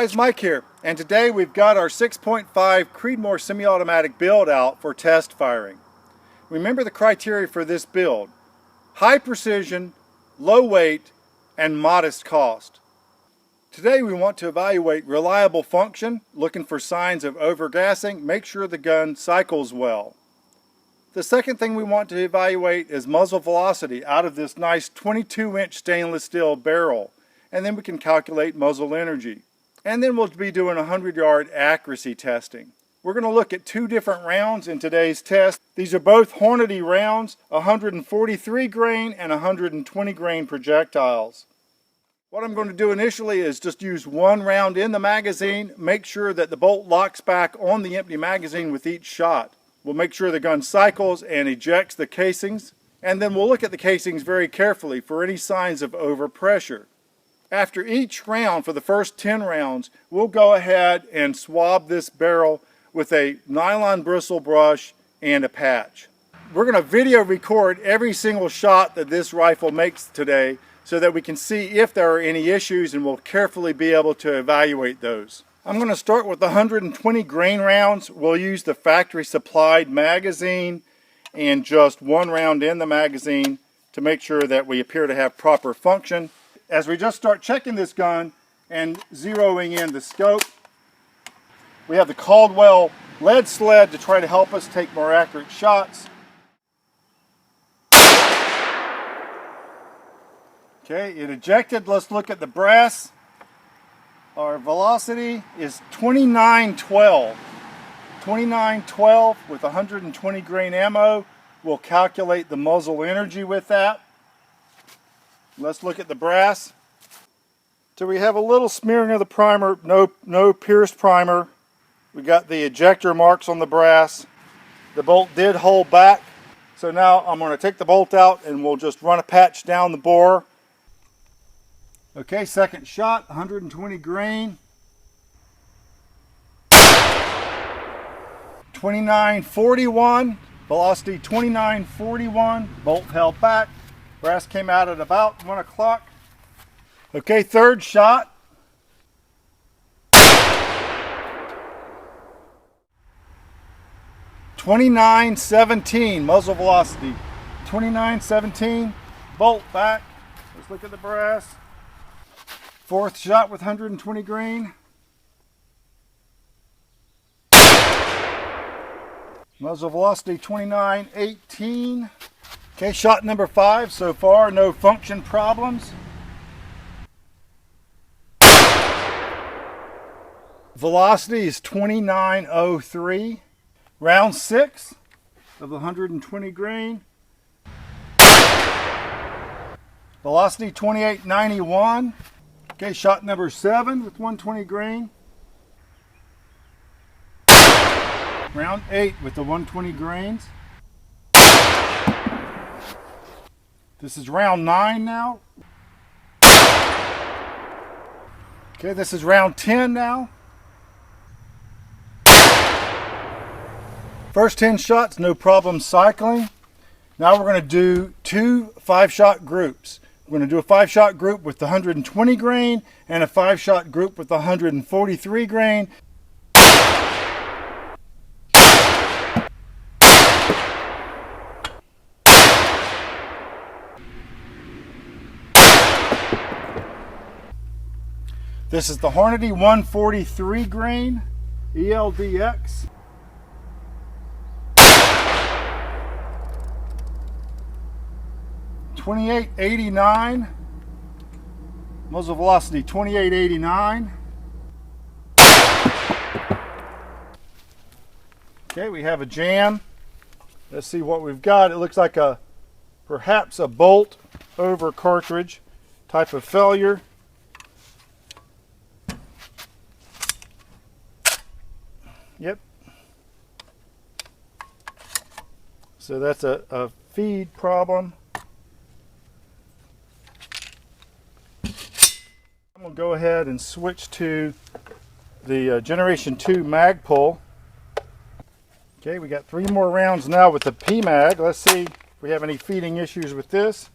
guys, Mike here, and today we've got our 6.5 Creedmoor semi-automatic build out for test firing. Remember the criteria for this build: high precision, low weight, and modest cost. Today we want to evaluate reliable function, looking for signs of overgassing, make sure the gun cycles well. The second thing we want to evaluate is muzzle velocity out of this nice 22-inch stainless steel barrel, and then we can calculate muzzle energy. And then we'll be doing 100-yard accuracy testing. We're going to look at two different rounds in today's test. These are both Hornady rounds, 143 grain and 120 grain projectiles. What I'm going to do initially is just use one round in the magazine, make sure that the bolt locks back on the empty magazine with each shot. We'll make sure the gun cycles and ejects the casings, and then we'll look at the casings very carefully for any signs of overpressure. After each round, for the first 10 rounds, we'll go ahead and swab this barrel with a nylon bristle brush and a patch. We're going to video record every single shot that this rifle makes today so that we can see if there are any issues, and we'll carefully be able to evaluate those. I'm going to start with the 120 grain rounds. We'll use the factory supplied magazine and just one round in the magazine to make sure that we appear to have proper function. As we just start checking this gun and zeroing in the scope, we have the Caldwell lead sled to try to help us take more accurate shots. Okay, it ejected. Let's look at the brass. Our velocity is 2912. 2912 with 120 grain ammo. We'll calculate the muzzle energy with that. Let's look at the brass. So we have a little smearing of the primer, no pierced primer. We got the ejector marks on the brass. The bolt did hold back. So now I'm going to take the bolt out and we'll just run a patch down the bore. Okay, second shot, 120 grain. 2941, velocity 2941, bolt held back. Brass came out at about 1 o'clock. Okay, third shot. 2917, muzzle velocity. 2917, bolt back. Let's look at the brass. Fourth shot with 120 grain. Muzzle velocity 2918. Okay, shot number 5 so far, no function problems. Velocity is 2903. Round 6 of the 120 grain. Velocity 2891. Okay, shot number 7 with 120 grain. Round 8 with the 120 grains. This is round 9 now. Okay, this is round 10 now. First 10 shots, no problem cycling. Now we're going to do 2 5-shot groups. We're going to do a 5-shot group with the 120 grain and a 5-shot group with the 143 grain. This is the Hornady 143 grain EDL-X. $28.89, muzzle velocity 2889. Okay, we have a jam. Let's see what we've got. It looks like perhaps a bolt over cartridge type of failure. Yep. So that's a feed problem. I'm going to go ahead and switch to the Generation 2 mag pull. Okay, we got 3 more rounds now with the P-mag. Let's see if we have any feeding issues with this.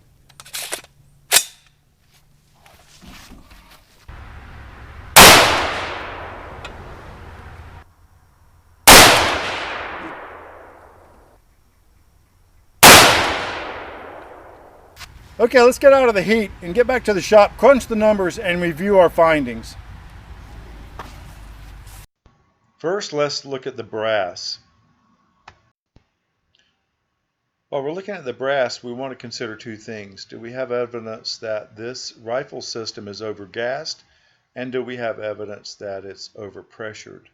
Okay, let's get out of the heat and get back to the shop, crunch the numbers, and review our findings. First, let's look at the brass. While we're looking at the brass, we want to consider two things. Do we have evidence that this rifle system is overgassed? And do we have evidence that it's overpressured?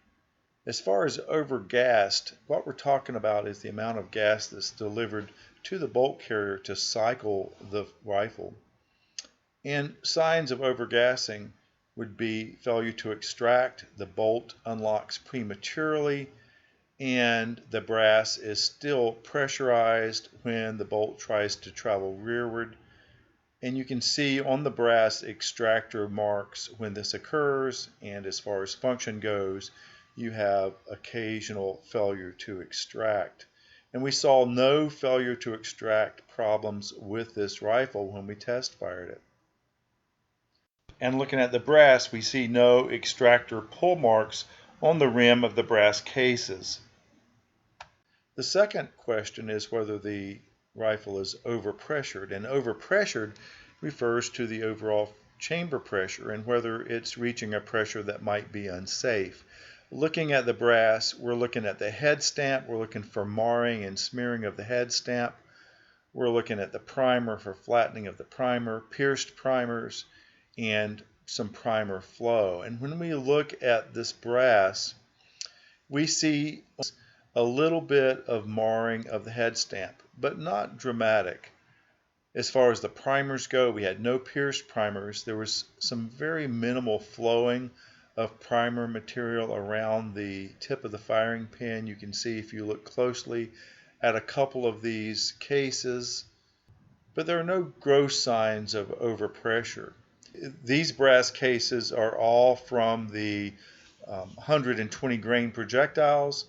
As far as overgassed, what we're talking about is the amount of gas that's delivered to the bolt carrier to cycle the rifle. And signs of overgassing would be failure to extract, the bolt unlocks prematurely, and the brass is still pressurized when the bolt tries to travel rearward. And you can see on the brass extractor marks when this occurs, and as far as function goes, you have occasional failure to extract. And we saw no failure to extract problems with this rifle when we test fired it. And looking at the brass, we see no extractor pull marks on the rim of the brass cases. The second question is whether the rifle is overpressured, and overpressured refers to the overall chamber pressure and whether it's reaching a pressure that might be unsafe. Looking at the brass, we're looking at the head stamp, we're looking for marring and smearing of the head stamp, we're looking at the primer for flattening of the primer, pierced primers, and some primer flow. And when we look at this brass, we see a little bit of marring of the head stamp, but not dramatic. As far as the primers go, we had no pierced primers. There was some very minimal flowing of primer material around the tip of the firing pin. You can see if you look closely at a couple of these cases, but there are no gross signs of overpressure. These brass cases are all from the 120 grain projectiles.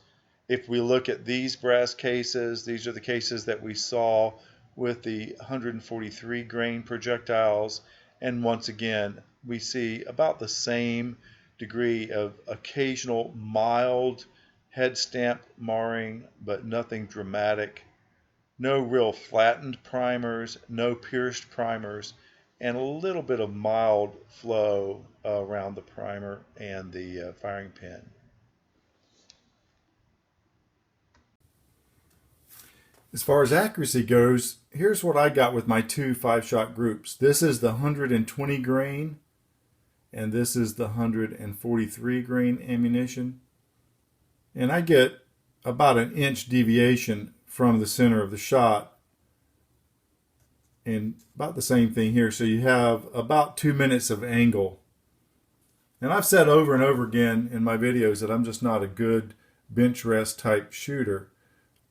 If we look at these brass cases, these are the cases that we saw with the 143 grain projectiles, and once again we see about the same degree of occasional mild head stamp marring, but nothing dramatic. No real flattened primers, no pierced primers, and a little bit of mild flow around the primer and the firing pin. As far as accuracy goes, here's what I got with my two 5-shot groups. This is the 120 grain and this is the 143 grain ammunition. And I get about an inch deviation from the center of the shot, and about the same thing here. So you have about 2 minutes of angle. And I've said over and over again in my videos that I'm just not a good bench rest type shooter.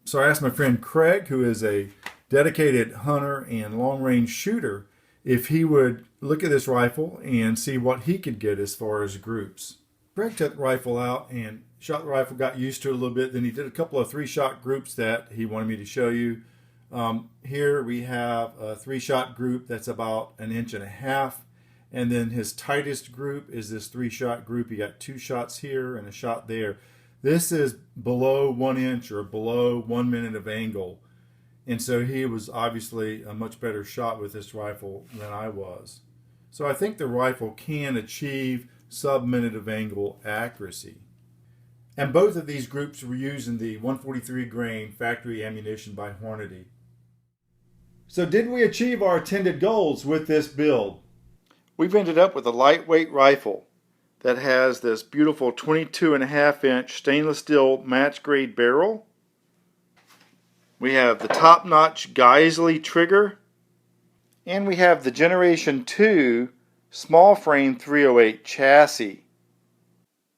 So I asked my friend Craig, who is a dedicated hunter and long-range shooter, if he would look at this rifle and see what he could get as far as groups. Craig took the rifle out and shot the rifle, got used to it a little bit. Then he did a couple of 3-shot groups that he wanted me to show you. Here we have a 3-shot group that's about 1.5 inches. And then his tightest group is this 3-shot group. He got 2 shots here and a shot there. This is below 1 inch or below 1 minute of angle. And so he was obviously a much better shot with this rifle than I was. So I think the rifle can achieve sub-minute of angle accuracy. And both of these groups were using the 143 grain factory ammunition by Hornady. So did we achieve our intended goals with this build? We've ended up with a lightweight rifle that has this beautiful 22.5-inch stainless steel match grade barrel. We have the top-notch Geisley trigger, and we have the Generation 2 small frame 308 chassis.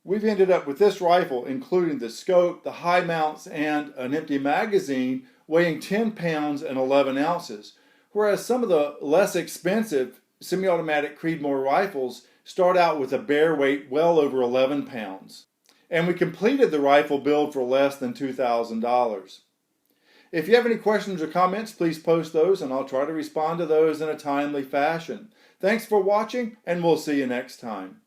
We've ended up with this rifle including the scope, the high mounts, and an empty magazine weighing 10 pounds and 11 ounces, whereas some of the less expensive semi-automatic Creedmoor rifles start out with a bare weight well over 11 pounds. And we completed the rifle build for less than $2,000. If you have any questions or comments, please post those and I'll try to respond to those in a timely fashion. Thanks for watching, and we'll see you next time.